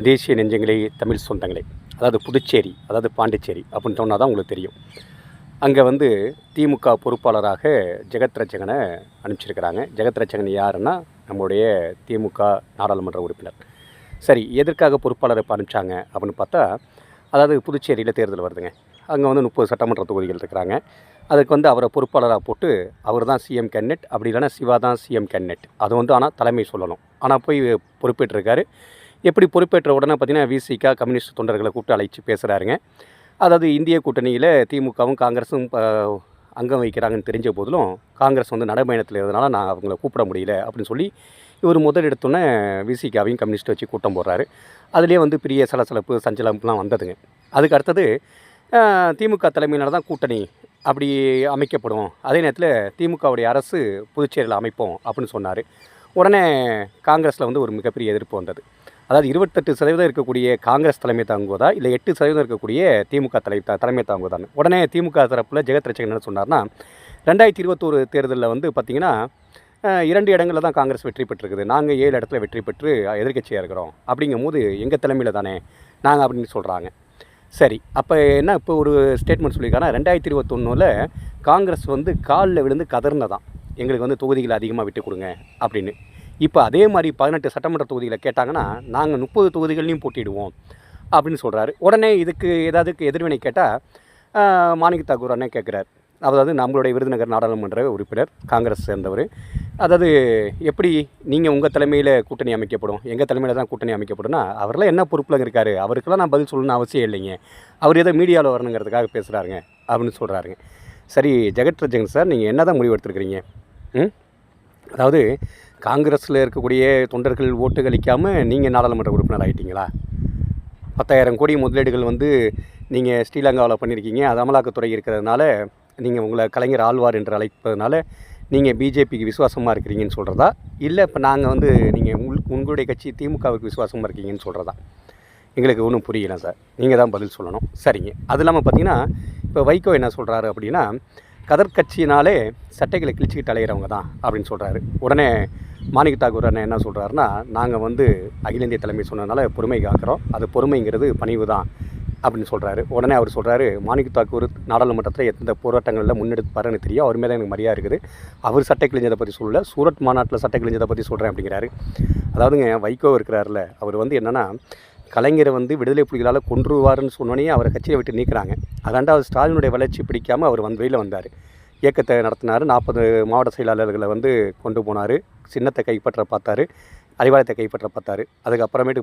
தேசிய நெஞ்சங்களே, தமிழ் சொந்தங்களே, அதாவது புதுச்சேரி, அதாவது பாண்டிச்சேரி அப்படின்னு சொன்னால் தான் உங்களுக்கு தெரியும். அங்கே வந்து திமுக பொறுப்பாளராக ஜெகத் ரட்சகனை அனுப்பிச்சிருக்கிறாங்க. ஜெகத் ரட்சகன் யாருன்னா நம்முடைய திமுக நாடாளுமன்ற உறுப்பினர். சரி, எதற்காக பொறுப்பாளரை இப்போ அனுப்பிச்சாங்க அப்படின்னு பார்த்தா, அதாவது புதுச்சேரியில் தேர்தல் வருதுங்க. அங்கே வந்து 30 சட்டமன்ற தொகுதிகள் இருக்கிறாங்க. அதுக்கு வந்து அவரை பொறுப்பாளராக போட்டு அவர் தான் சிஎம் கேண்டிடேட், அப்படி இல்லைன்னா சிவா தான் சிஎம் கேண்டிடேட். அது வந்து ஆனால் தலைமை சொல்லணும். ஆனால் போய் பொறுப்பேற்றிருக்காரு. எப்படி பொறுப்பேற்ற உடனே பார்த்தீங்கன்னா விசிகா கம்யூனிஸ்ட் தொண்டர்களை கூப்பிட்டு அழைச்சி பேசுகிறாருங்க. அதாவது இந்திய கூட்டணியில் திமுகவும் காங்கிரஸும் அங்கம் வகிக்கிறாங்கன்னு தெரிஞ்ச போதிலும் காங்கிரஸ் வந்து நடைபயணத்தில் இருந்தனால நான் அவங்கள கூப்பிட முடியல அப்படின்னு சொல்லி இவர் முதல் எடுத்தோன்னே விசிகாவையும் கம்யூனிஸ்ட் வச்சு கூட்டம் போடுறாரு. அதுலேயே வந்து பெரிய சலசலப்பு சஞ்சலம்லாம் வந்ததுங்க. அதுக்கு அடுத்தது திமுக தலைமையினால் தான் கூட்டணி அப்படி அமைக்கப்படும், அதே நேரத்தில் திமுகவுடைய அரசு புதுச்சேரியில் அமைப்போம் அப்படின்னு சொன்னார். உடனே காங்கிரஸில் வந்து ஒரு மிகப்பெரிய எதிர்ப்பு வந்தது. அதாவது 28% இருக்கக்கூடிய காங்கிரஸ் தலைமை தாங்குவதா, இல்லை 8% இருக்கக்கூடிய திமுக தலைமை தாங்குவதான்னு. உடனே திமுக தரப்பில் ஜெகத் ரட்சகன் என்ன சொன்னார்னா, 2021 தேர்தலில் வந்து பார்த்திங்கன்னா 2 இடங்களில் தான் காங்கிரஸ் வெற்றி பெற்றிருக்குது, நாங்கள் 7 இடத்துல வெற்றி பெற்று எதிர்க்கட்சியாக இருக்கிறோம், அப்படிங்கும் போது எங்கள் தலைமையில் தானே நாங்கள் அப்படின்னு சொல்கிறாங்க. சரி, அப்போ என்ன இப்போ ஒரு ஸ்டேட்மெண்ட் சொல்லியிருக்காங்கன்னா 2021 காங்கிரஸ் வந்து காலில் விழுந்து கதர்னதான், எங்களுக்கு வந்து தொகுதிகளை அதிகமாக விட்டு கொடுங்க அப்படின்னு. இப்போ அதே மாதிரி 18 சட்டமன்ற தொகுதிகளை கேட்டாங்கன்னா நாங்கள் 30 தொகுதிகளையும் போட்டிடுவோம் அப்படின்னு சொல்கிறாரு. உடனே இதுக்கு ஏதாவதுக்கு எதிர்வினை கேட்டால் மாணிக் தாக்கூர் அண்ணே கேட்குறாரு. அதாவது நம்மளுடைய விருதுநகர் நாடாளுமன்ற உறுப்பினர், காங்கிரஸ் சேர்ந்தவர். அதாவது எப்படி நீங்கள் உங்கள் தலைமையில் கூட்டணி அமைக்கப்படும், எங்கள் தலைமையில் தான் கூட்டணி அமைக்கப்படும்னா அவரெல்லாம் என்ன பொறுப்பில் இருக்கார், அவருக்கெல்லாம் நான் பதில் சொல்லணும்னு அவசியம் இல்லைங்க, அவர் ஏதோ மீடியாவில் வரணுங்கிறதுக்காக பேசுகிறாருங்க அப்படின்னு சொல்கிறாருங்க. சரி ஜெகத் ரட்சகன் சார், நீங்கள் என்ன தான் முடிவு எடுத்துருக்கிறீங்க? அதாவது காங்கிரஸில் இருக்கக்கூடிய தொண்டர்கள் ஓட்டு அளிக்காமல் நீங்கள் நாடாளுமன்ற உறுப்பினர் ஆகிட்டீங்களா? 10,000 கோடி முதலீடுகள் வந்து நீங்கள் ஸ்ரீலங்காவில் பண்ணியிருக்கீங்க, அது அமலாக்கத்துறை இருக்கிறதுனால நீங்கள் உங்களை கலைஞர் ஆழ்வார் என்று அழைப்பதனால நீங்கள் பிஜேபிக்கு விசுவாசமாக இருக்கிறீங்கன்னு சொல்கிறதா, இல்லை இப்போ நாங்கள் வந்து நீங்கள் உங்களுடைய கட்சி திமுகவுக்கு விசுவாசமாக இருக்கீங்கன்னு சொல்கிறதா? எங்களுக்கு ஒன்றும் புரியல சார், நீங்கள் தான் பதில் சொல்லணும். சரிங்க. அது இல்லாமல் பார்த்தீங்கன்னா இப்போ வைகோ என்ன சொல்கிறாரு அப்படின்னா, கதர் கட்சியினாலே சட்டைகளை கிழிச்சிக்கிட்டு அலைகிறவங்க தான் அப்படின்னு சொல்கிறாரு. உடனே மாணிக் தாக்கூர் அண்ணன் என்ன சொல்கிறாருன்னா, நாங்கள் வந்து அகில இந்திய தலைமை சொன்னதுனால பொறுமை காக்கிறோம், அது பொறுமைங்கிறது பணிவு தான் அப்படின்னு சொல்கிறாரு. உடனே அவர் சொல்கிறாரு, மாணிக் தாக்கூர் நாடாளுமன்றத்தில் எந்த போராட்டங்களில் முன்னெடுப்பாருன்னு தெரியும், அவர் மேலே எனக்கு மரியாதை இருக்குது, அவர் சட்டை கிழிஞ்சதை பற்றி சொல்லலை, சூரத் மாநாட்டில் சட்டை கிழிஞ்சதை பற்றி சொல்கிறேன் அப்படிங்கிறாரு. அதாவதுங்க வைகோ இருக்கிறார்ல, அவர் வந்து என்னென்னா கலைஞரை வந்து விடுதலை புலிகளால் கொன்றுவாருன்னு சொன்னோன்னே அவரை கட்சியை விட்டு நீக்கிறாங்க. அதாண்டா அவர் ஸ்டாலினுடைய வளர்ச்சி பிடிக்காமல் அவர் வெளியில் வந்தார், இயக்கத்தை நடத்தினார், 40 மாவட்ட செயலாளர்களை வந்து கொண்டு போனார், சின்னத்தை கைப்பற்ற பார்த்தார், அறிவாலயத்தை கைப்பற்ற பார்த்தார். அதுக்கப்புறமேட்டு